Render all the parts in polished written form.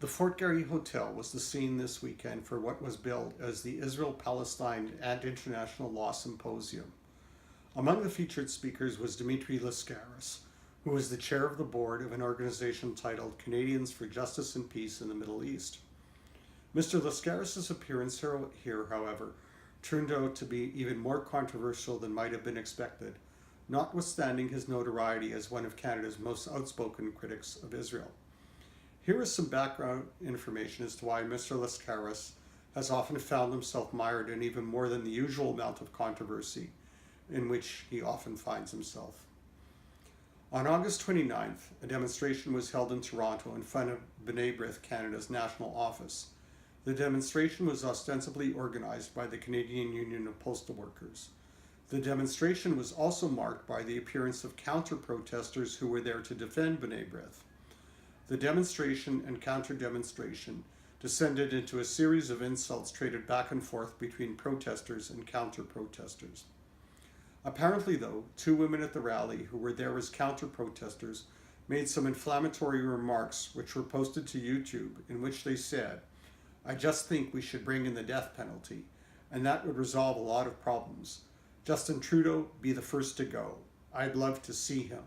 The Fort Garry Hotel was the scene this weekend for what was billed as the Israel-Palestine and International Law Symposium. Among the featured speakers was Dimitri Lascaris, who was the chair of the board of an organization titled Canadians for Justice and Peace in the Middle East. Mr. Lascaris' appearance here, however, turned out to be even more controversial than might have been expected, notwithstanding his notoriety as one of Canada's most outspoken critics of Israel. Here is some background information as to why Mr. Lascaris has often found himself mired in even more than the usual amount of controversy in which he often finds himself. On August 29th, a demonstration was held in Toronto in front of B'nai B'rith Canada's national office. The demonstration was ostensibly organized by the Canadian Union of Postal Workers. The demonstration was also marked by the appearance of counter-protesters who were there to defend B'nai B'rith. The demonstration and counter-demonstration descended into a series of insults traded back and forth between protesters and counter-protesters. Apparently, though, two women at the rally who were there as counter-protesters made some inflammatory remarks which were posted to YouTube, in which they said, "I just think we should bring in the death penalty, and that would resolve a lot of problems. Justin Trudeau, be the first to go. I'd love to see him."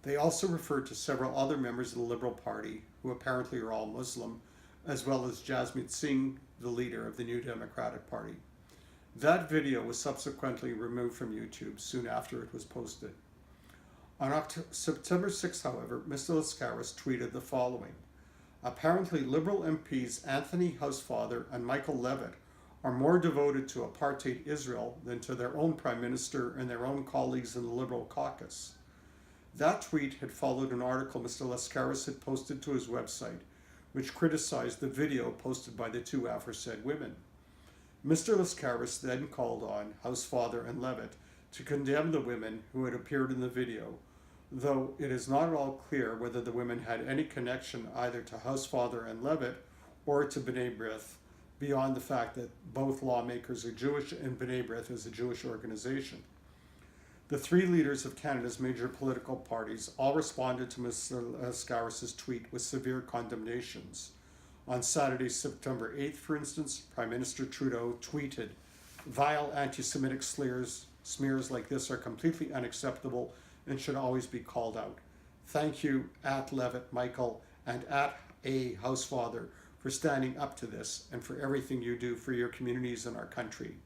They also referred to several other members of the Liberal Party, who apparently are all Muslim, as well as Dimitri Lascaris, the leader of the New Democratic Party. That video was subsequently removed from YouTube soon after it was posted. On September 6, however, Mr. Lascaris tweeted the following: "Apparently Liberal MPs Anthony Housefather and Michael Levitt are more devoted to apartheid Israel than to their own Prime Minister and their own colleagues in the Liberal caucus." That tweet had followed an article Mr. Lascaris had posted to his website, which criticized the video posted by the two aforesaid women. Mr. Lascaris then called on Housefather and Levitt to condemn the women who had appeared in the video, though it is not at all clear whether the women had any connection either to Housefather and Levitt or to B'nai B'rith, beyond the fact that both lawmakers are Jewish and B'nai B'rith is a Jewish organization. The three leaders of Canada's major political parties all responded to Mr. Lascaris' tweet with severe condemnations. On Saturday, September 8th, for instance, Prime Minister Trudeau tweeted, "Vile anti-Semitic smears like this are completely unacceptable and should always be called out. Thank you, at Levitt Michael and at A. Housefather, for standing up to this and for everything you do for your communities and our country."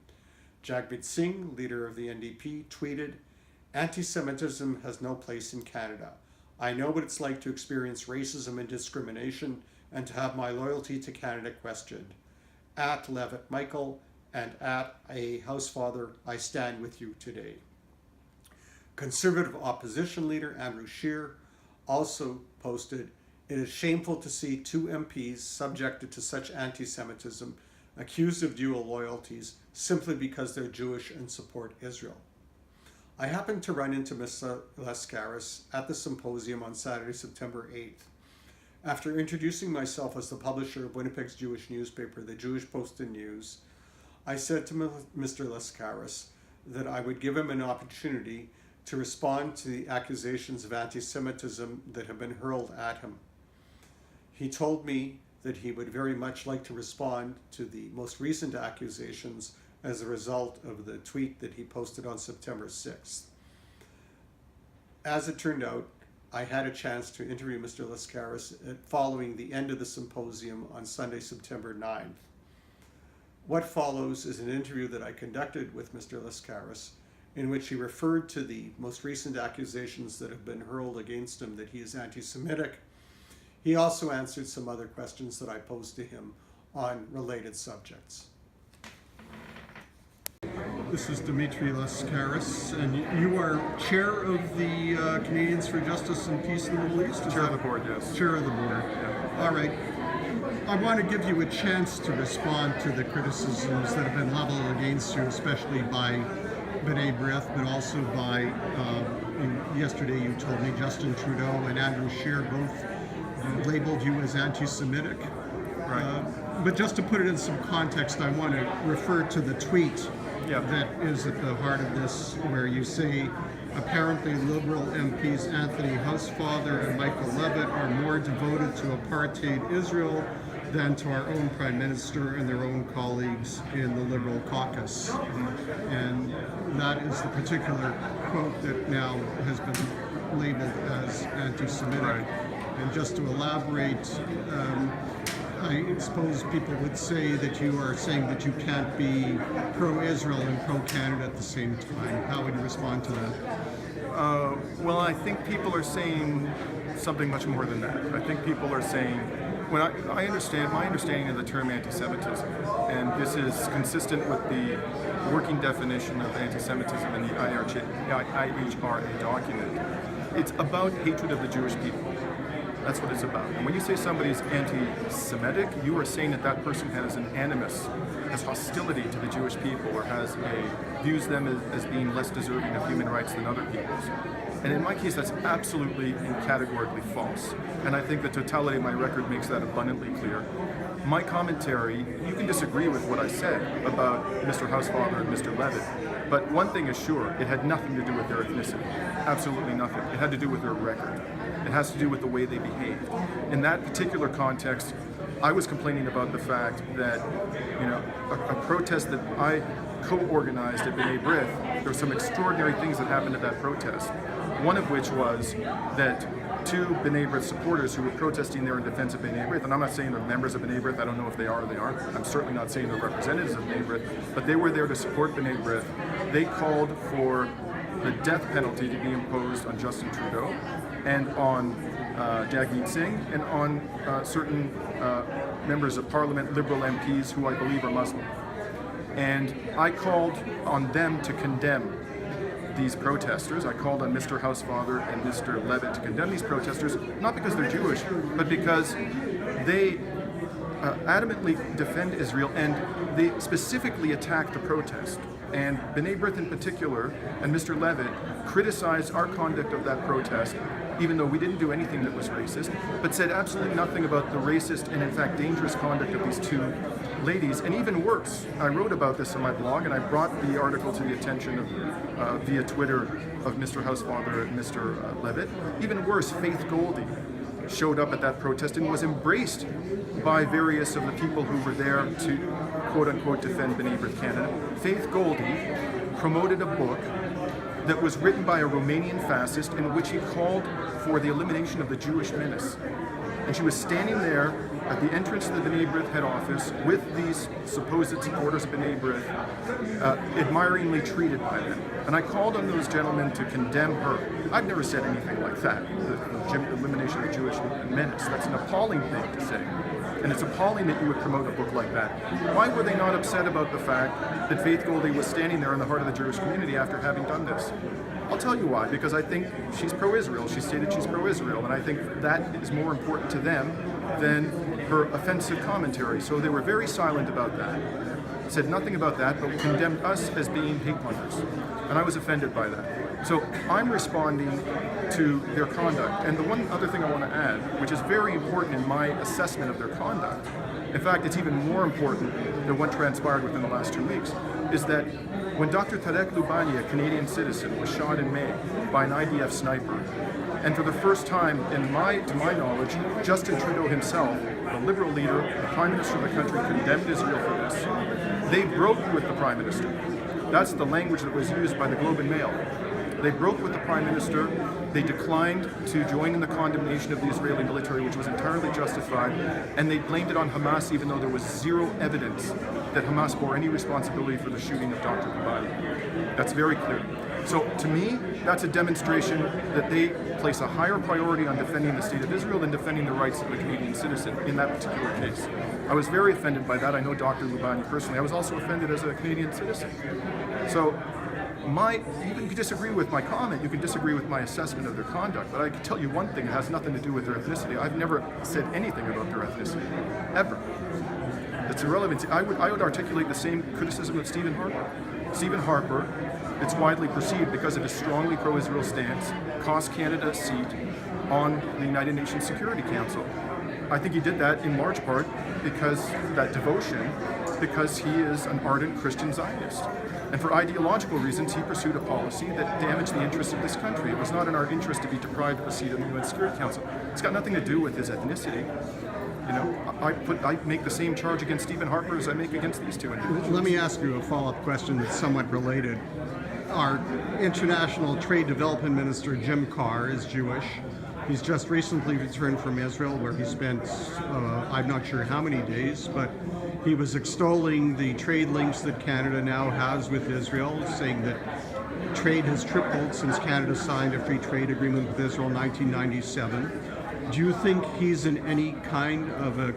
Jagmeet Singh, leader of the NDP, tweeted, "Anti-Semitism has no place in Canada. I know what it's like to experience racism and discrimination and to have my loyalty to Canada questioned. At Levitt Michael and at A. Housefather, I stand with you today." Conservative opposition leader Andrew Scheer also posted, "It is shameful to see two MPs subjected to such anti-Semitism, accused of dual loyalties simply because they're Jewish and support Israel." I happened to run into Mr. Lascaris at the symposium on Saturday, September 8th. After introducing myself as the publisher of Winnipeg's Jewish newspaper, the Jewish Post and News, I said to Mr. Lascaris that I would give him an opportunity to respond to the accusations of anti-Semitism that have been hurled at him. He told me that he would very much like to respond to the most recent accusations as a result of the tweet that he posted on September 6th. As it turned out, I had a chance to interview Mr. Lascaris following the end of the symposium on Sunday, September 9th. What follows is an interview that I conducted with Mr. Lascaris, in which he referred to the most recent accusations that have been hurled against him that he is anti-Semitic. He also answered some other questions that I posed to him on related subjects. This is Dimitri Lascaris, and you are chair of the Canadians for Justice and Peace in the Middle East? Chair of the board, yes. Chair of the board. Yeah. All right. I want to give you a chance to respond to the criticisms that have been leveled against you, especially by B'nai B'rith, but also by, yesterday you told me, Justin Trudeau and Andrew Scheer both labeled you as anti-Semitic. Right. But just to put it in some context, I want to refer to the tweet that is at the heart of this, where you say apparently Liberal MPs Anthony Housefather and Michael Levitt are more devoted to apartheid Israel than to our own Prime Minister and their own colleagues in the Liberal caucus. And that is the particular quote that now has been labeled as anti-Semitic. Right. And just to elaborate, I suppose people would say that you are saying that you can't be pro-Israel and pro-Canada at the same time. How would you respond to that? Well, I think people are saying something much more than that. I think people are saying, when I understand, my understanding of the term anti-Semitism, and this is consistent with the working definition of anti-Semitism in the IHRA document, it's about hatred of the Jewish people. That's what it's about. And when you say somebody's anti-Semitic, you are saying that that person has an animus, has hostility to the Jewish people, or views them as being less deserving of human rights than other people's. And in my case, that's absolutely and categorically false. And I think the totality of my record makes that abundantly clear. My commentary, you can disagree with what I said about Mr. Housefather and Mr. Levitt, but one thing is sure, it had nothing to do with their ethnicity. Absolutely nothing. It had to do with their record. It has to do with the way they behaved. In that particular context, I was complaining about the fact that, a protest that I co-organized at B'nai B'rith, there were some extraordinary things that happened at that protest. One of which was that two B'nai B'rith supporters who were protesting there in defense of B'nai B'rith, and I'm not saying they're members of B'nai B'rith, I don't know if they are or they aren't, I'm certainly not saying they're representatives of B'nai B'rith, but they were there to support B'nai B'rith. They called for the death penalty to be imposed on Justin Trudeau and on Jagmeet Singh and on certain members of Parliament, Liberal MPs who I believe are Muslim. And I called on them to condemn these protesters. I called on Mr. Housefather and Mr. Levitt to condemn these protesters, not because they're Jewish, but because they adamantly defend Israel and they specifically attack the protest. And B'nai B'rith in particular, and Mr. Levitt, criticized our conduct of that protest, even though we didn't do anything that was racist, but said absolutely nothing about the racist and in fact dangerous conduct of these two ladies. And even worse, I wrote about this on my blog, and I brought the article to the attention of, via Twitter, of Mr. Housefather and Mr. Levitt. Even worse, Faith Goldie showed up at that protest and was embraced by various of the people who were there to quote-unquote defend B'nai B'rith Canada. Faith Goldie promoted a book that was written by a Romanian fascist in which he called for the elimination of the Jewish menace. And she was standing there at the entrance to the B'nai B'rith head office with these supposed supporters of B'nai B'rith, admiringly treated by them. And I called on those gentlemen to condemn her. I've never said anything like that, the elimination of the Jewish menace. That's an appalling thing to say. And it's appalling that you would promote a book like that. Why were they not upset about the fact that Faith Goldie was standing there in the heart of the Jewish community after having done this? I'll tell you why, because I think she's pro-Israel. She stated she's pro-Israel, and I think that is more important to them than her offensive commentary. So they were very silent about that. Said nothing about that, but condemned us as being hate mongers. And I was offended by that. So I'm responding to their conduct. And the one other thing I want to add, which is very important in my assessment of their conduct, in fact, it's even more important than what transpired within the last 2 weeks, is that when Dr. Tarek Loubani, a Canadian citizen, was shot in May by an IDF sniper, and for the first time, to my knowledge, Justin Trudeau himself, the Liberal leader, the Prime Minister of the country, condemned Israel for this. They broke with the Prime Minister. That's the language that was used by the Globe and Mail. They broke with the Prime Minister. They declined to join in the condemnation of the Israeli military, which was entirely justified, and they blamed it on Hamas, even though there was zero evidence that Hamas bore any responsibility for the shooting of Dr. Loubani. That's very clear. So to me, that's a demonstration that they place a higher priority on defending the state of Israel than defending the rights of a Canadian citizen in that particular case. I was very offended by that. I know Dr. Loubani personally. I was also offended as a Canadian citizen. So you can disagree with my comment, you can disagree with my assessment of their conduct, but I can tell you one thing, it has nothing to do with their ethnicity. I've never said anything about their ethnicity, ever. It's irrelevant. I would articulate the same criticism of Stephen Harper. Stephen Harper, it's widely perceived because of his strongly pro-Israel stance, cost Canada a seat on the United Nations Security Council. I think he did that in large part because that devotion because he is an ardent Christian Zionist. And for ideological reasons, he pursued a policy that damaged the interests of this country. It was not in our interest to be deprived of a seat in the UN Security Council. It's got nothing to do with his ethnicity. You know, I make the same charge against Stephen Harper as I make against these two individuals. Let me ask you a follow-up question that's somewhat related. Our International Trade Development Minister, Jim Carr, is Jewish. He's just recently returned from Israel, where he spent, I'm not sure how many days, but he was extolling the trade links that Canada now has with Israel, saying that trade has tripled since Canada signed a free trade agreement with Israel in 1997. Do you think he's in any kind of a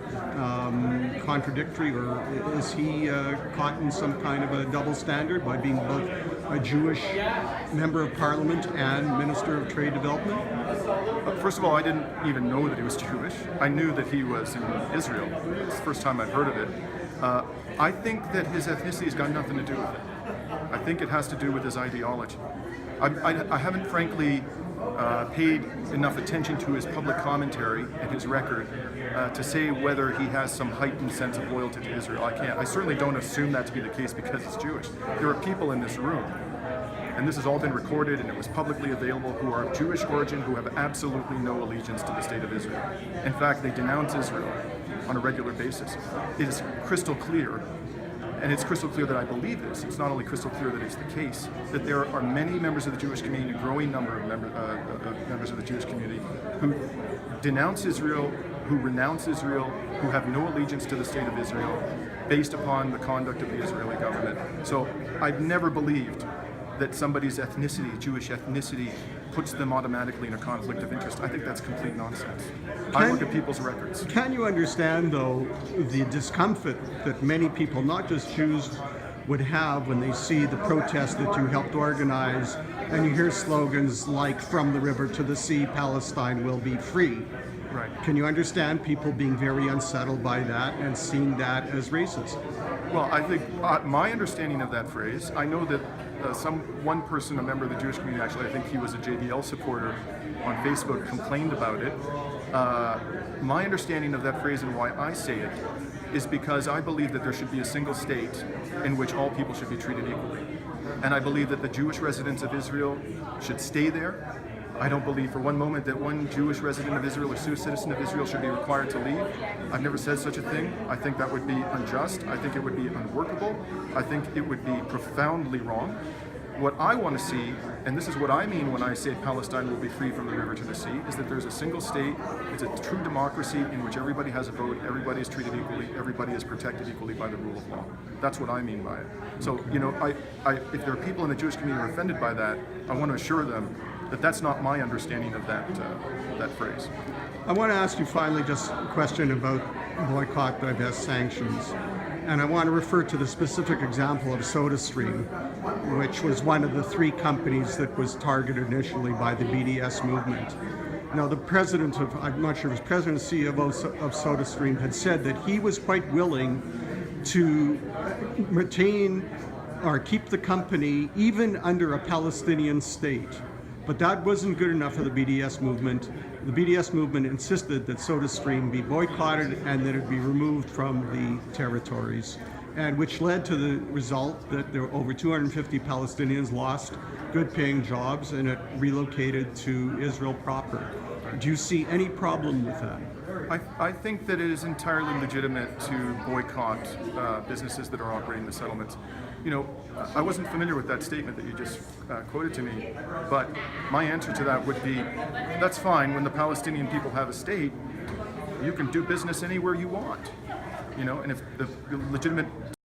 contradictory, or is he caught in some kind of a double standard by being both a Jewish member of parliament and Minister of Trade Development? First of all, I didn't even know that he was Jewish. I knew that he was in Israel. It's the first time I've heard of it. I think that his ethnicity has got nothing to do with it. I think it has to do with his ideology. I haven't, frankly, paid enough attention to his public commentary and his record to say whether he has some heightened sense of loyalty to Israel. I certainly don't assume that to be the case because he's Jewish. There are people in this room, and this has all been recorded and it was publicly available, who are of Jewish origin, who have absolutely no allegiance to the state of Israel. In fact, they denounce Israel on a regular basis. It is crystal clear, and it's crystal clear that I believe this. It's not only crystal clear that it's the case, that there are many members of the Jewish community, a growing number of members of the Jewish community, who denounce Israel, who renounce Israel, who have no allegiance to the state of Israel, based upon the conduct of the Israeli government. So I've never believed that somebody's ethnicity, Jewish ethnicity, puts them automatically in a conflict of interest. I think that's complete nonsense. I look at people's records. Can you understand, though, the discomfort that many people, not just Jews, would have when they see the protest that you helped organize and you hear slogans like "From the river to the sea, Palestine will be free"? Right. Can you understand people being very unsettled by that and seeing that as racist? Well, I think my understanding of that phrase, I know that one person, a member of the Jewish community, actually, I think he was a JDL supporter on Facebook, complained about it. My understanding of that phrase and why I say it is because I believe that there should be a single state in which all people should be treated equally. And I believe that the Jewish residents of Israel should stay there. I don't believe for one moment that one Jewish resident of Israel or citizen of Israel should be required to leave. I've never said such a thing. I think that would be unjust. I think it would be unworkable. I think it would be profoundly wrong. What I want to see, and this is what I mean when I say Palestine will be free from the river to the sea, is that there's a single state, it's a true democracy in which everybody has a vote, everybody is treated equally, everybody is protected equally by the rule of law. That's what I mean by it. So, you know, if there are people in the Jewish community who are offended by that, I want to assure them that that's not my understanding of that phrase. I want to ask you finally just a question about boycott, divest, sanctions. And I want to refer to the specific example of SodaStream, which was one of the three companies that was targeted initially by the BDS movement. Now, the president of, I'm not sure if it was president and CEO of SodaStream, had said that he was quite willing to retain or keep the company even under a Palestinian state. But that wasn't good enough for the BDS movement. The BDS movement insisted that SodaStream be boycotted and that it be removed from the territories, and which led to the result that there were over 250 Palestinians lost good-paying jobs, and it relocated to Israel proper. Do you see any problem with that? I think that it is entirely legitimate to boycott businesses that are operating the settlements. You know, I wasn't familiar with that statement that you just quoted to me, but my answer to that would be, that's fine. When the Palestinian people have a state, you can do business anywhere you want. You know, and if the legitimate